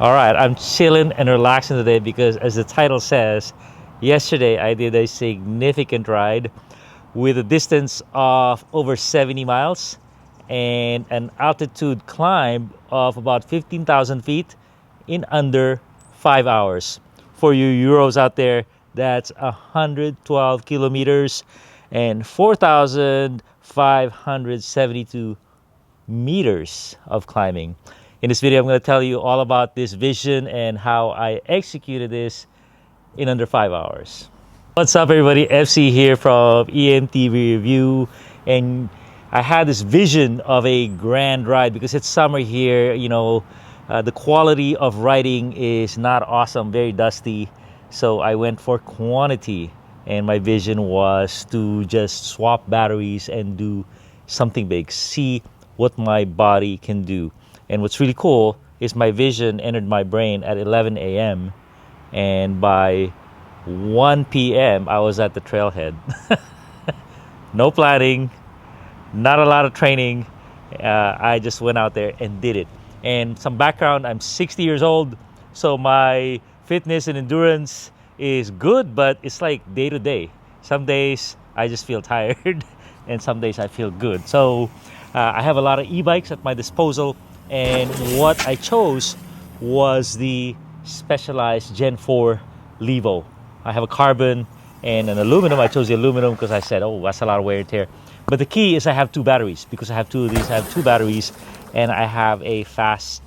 All right, I'm chilling and relaxing today because, as the title says, yesterday I did a significant ride with a distance of over 70 miles and an altitude climb of about 15,000 feet in under 5 hours. For you Euros out there, that's 112 kilometers and 4,572 meters of climbing. In this video, I'm going to tell you all about this vision and how I executed this in under 5 hours. What's up, everybody? FC here from e-MTB Review, and I had this vision of a grand ride because it's summer here. The quality of riding is not awesome, very dusty. So I went for quantity, and my vision was to just swap batteries and do something big, see what my body can do. And what's really cool is my vision entered my brain at 11 a.m. and by 1 p.m. I was at the trailhead. No planning, not a lot of training. I just went out there and did it. And some background, I'm 60 years old, so my fitness and endurance is good, but it's like day to day. Some days I just feel tired and some days I feel good. So I have a lot of e-bikes at my disposal, and what I chose was the specialized Gen 4 Levo. I have a carbon and an aluminum. I chose the aluminum because I said, oh, that's a lot of wear and tear. But the key is I have two batteries. Because I have two of these, I have two batteries, and I have a fast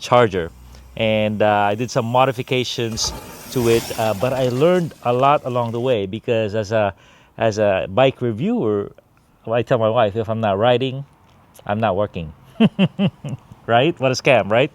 charger. And I did some modifications to it, but I learned a lot along the way because as a bike reviewer, I tell my wife, if I'm not riding, I'm not working. Right? What a scam, right?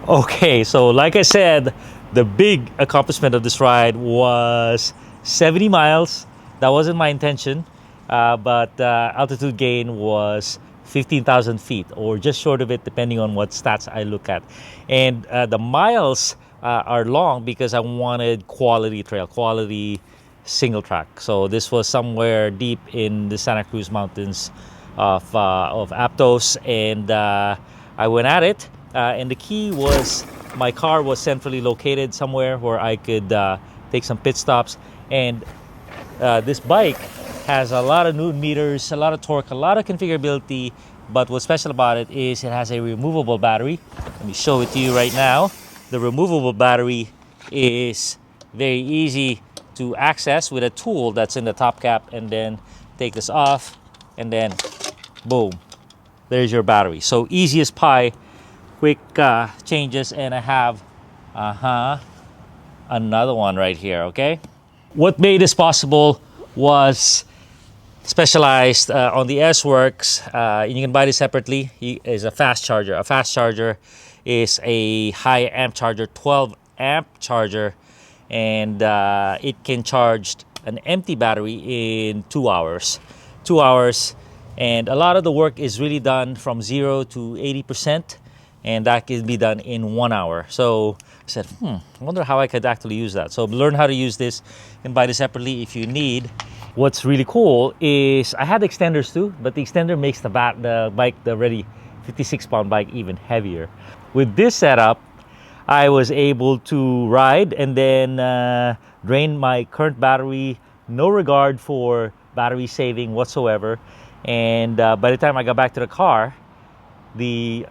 Okay, so like I said, the big accomplishment of this ride was 70 miles. That wasn't my intention, but altitude gain was 15,000 feet or just short of it, depending on what stats I look at. And the miles are long because I wanted quality trail, quality single track. So this was somewhere deep in the Santa Cruz Mountains of Aptos, and I went at it. And the key was my car was centrally located somewhere where I could take some pit stops. And this bike has a lot of Newton meters, a lot of torque, a lot of configurability. But what's special about it is it has a removable battery. Let me show it to you right now. The removable battery is very easy to access with a tool that's in the top cap, and then take this off, and then boom, there's your battery. So easy as pie, quick changes, and I have another one right here. Okay, what made this possible was specialized on the S-Works. You can buy this separately. Is a fast charger. A fast charger is a high amp charger, 12 amp charger, and it can charge an empty battery in 2 hours. 2 hours, and a lot of the work is really done from 0 to 80%, and that can be done in 1 hour. So I said, I wonder how I could actually use that. So learn how to use this and buy this separately if you need. What's really cool is I had extenders too, but the extender makes the bike, the already 56-pound bike, even heavier. With this setup, I was able to ride and then drain my current battery, no regard for battery saving whatsoever. And by the time I got back to the car, the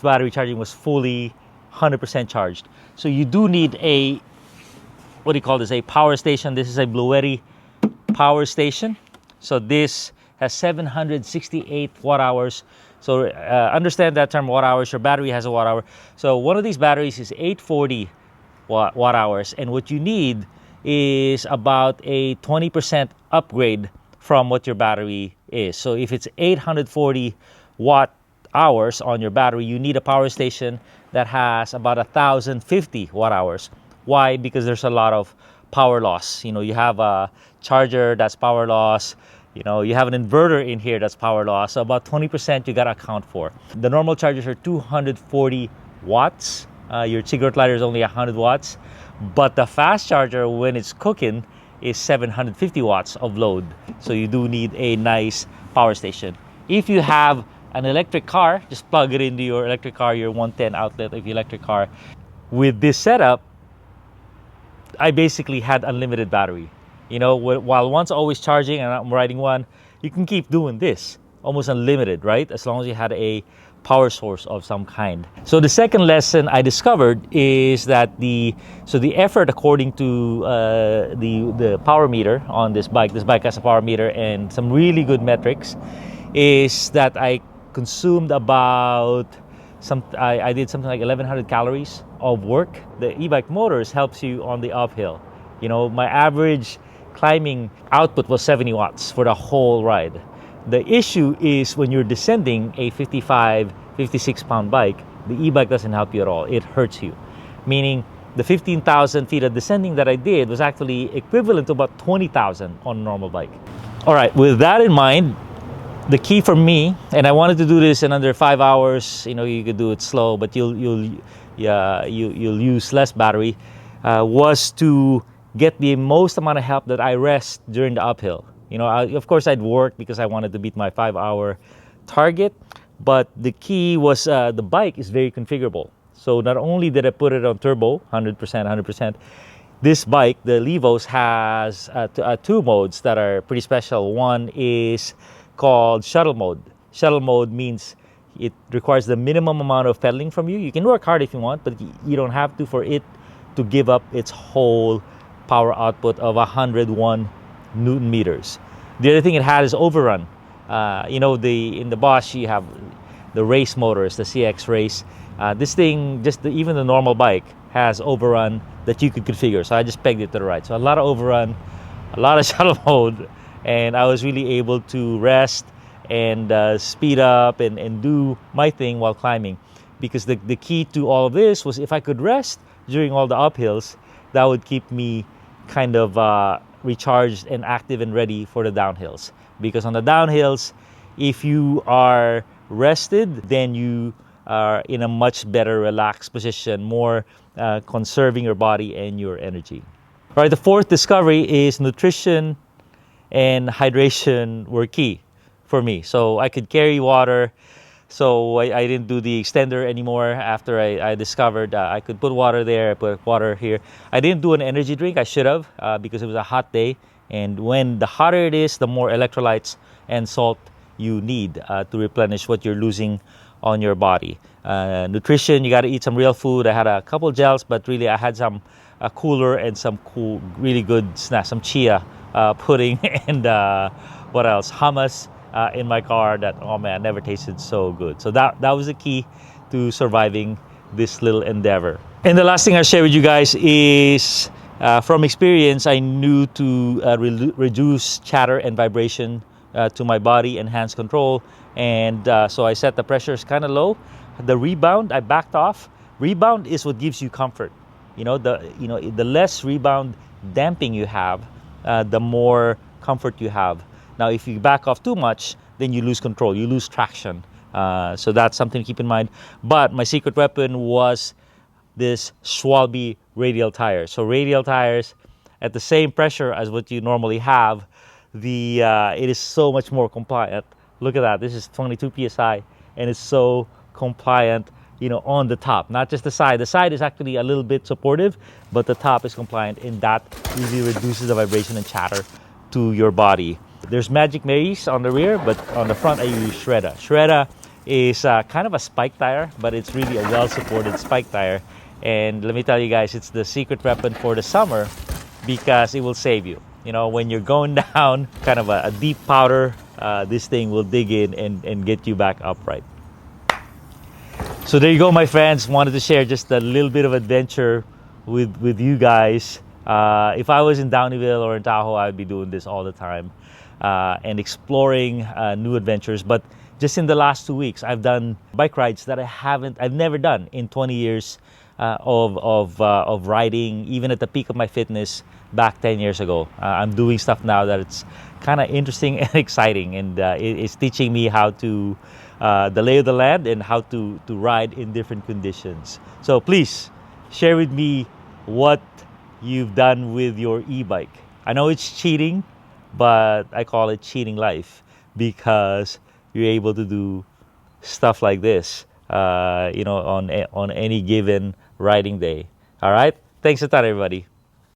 battery charging was fully 100% charged. So you do need a, what do you call this, a power station. This is a Bluetti power station. So this has 768 watt hours. So understand that term, watt hours. Your battery has a watt hour. So one of these batteries is 840 watt hours, and what you need is about a 20% upgrade from what your battery is. So if it's 840 watt hours on your battery, you need a power station that has about 1,050 watt hours. Why? Because there's a lot of power loss. You have a charger that's power loss. You have an inverter in here that's power loss. So about 20% you got to account for. The normal chargers are 240 watts. Your cigarette lighter is only 100 watts. But the fast charger, when it's cooking, is 750 watts of load. So you do need a nice power station. If you have an electric car, just plug it into your electric car, your 110 outlet of your electric car. With this setup, I basically had unlimited battery. You know, while one's always charging and I'm riding one, you can keep doing this almost unlimited, right? As long as you had a power source of some kind. So the second lesson I discovered is that the effort according to the power meter on this bike has a power meter and some really good metrics, is that I consumed about I did something like 1100 calories of work. The e-bike motors helps you on the uphill. You know, my average climbing output was 70 watts for the whole ride. The issue is when you're descending a 55, 56 pound bike, the e-bike doesn't help you at all. It hurts you. Meaning the 15,000 feet of descending that I did was actually equivalent to about 20,000 on a normal bike. All right, with that in mind, the key for me, and I wanted to do this in under 5 hours. You know, you could do it slow, but you'll use less battery. Was to get the most amount of help that I rest during the uphill. You know, of course I'd work because I wanted to beat my 5-hour target, but the key was the bike is very configurable. So not only did I put it on turbo, 100%, this bike, the Levos, has two modes that are pretty special. One is called shuttle mode. Shuttle mode means it requires the minimum amount of pedaling from you. You can work hard if you want, but you don't have to for it to give up its whole power output of 101 Newton meters. The other thing it had is overrun. You know, in the Bosch you have the race motors, the CX race. This thing, even the normal bike, has overrun that you could configure. So I just pegged it to the right. So a lot of overrun, a lot of shuttle mode, and I was really able to rest and speed up and do my thing while climbing. Because the key to all of this was if I could rest during all the uphills, that would keep me kind of recharged and active and ready for the downhills. Because on the downhills, if you are rested, then you are in a much better relaxed position, more conserving your body and your energy. All right, the fourth discovery is nutrition and hydration were key for me. So I could carry water. So I didn't do the extender anymore after I discovered I could put water there, I put water here. I didn't do an energy drink. I should have because it was a hot day. And when the hotter it is, the more electrolytes and salt you need to replenish what you're losing on your body. Nutrition, you got to eat some real food. I had a couple gels, but really I had some cooler and some cool, really good snacks, some chia pudding and what else? Hummus in my car that, oh man, never tasted so good. So that was the key to surviving this little endeavor. And the last thing I'll share with you guys is from experience, I knew to reduce chatter and vibration to my body, enhance control. And so I set the pressures kind of low. The rebound, I backed off. Rebound is what gives you comfort. The less rebound damping you have, the more comfort you have. Now, if you back off too much, then you lose control, you lose traction. So that's something to keep in mind. But my secret weapon was this Schwalbe radial tire. So radial tires at the same pressure as what you normally have, it is so much more compliant. Look at that. This is 22 psi, and it's so compliant, on the top, not just the side. The side is actually a little bit supportive, but the top is compliant, and that really reduces the vibration and chatter to your body. There's Magic Marys on the rear, but on the front I use Schredda. Schredda is kind of a spike tire, but it's really a well-supported spike tire. And let me tell you guys, it's the secret weapon for the summer because it will save you. When you're going down kind of a deep powder, this thing will dig in and get you back upright. So there you go, my friends. Wanted to share just a little bit of adventure with you guys. If I was in Downeyville or in Tahoe, I'd be doing this all the time and exploring new adventures. But just in the last 2 weeks, I've done bike rides that I've never done in 20 years of riding, even at the peak of my fitness back 10 years ago. I'm doing stuff now that it's kind of interesting and exciting, and it's teaching me how to the lay of the land and how to ride in different conditions. So please share with me what you've done with your e-bike. I know it's cheating, but I call it cheating life because you're able to do stuff like this on any given riding day. All right? Thanks a ton, everybody.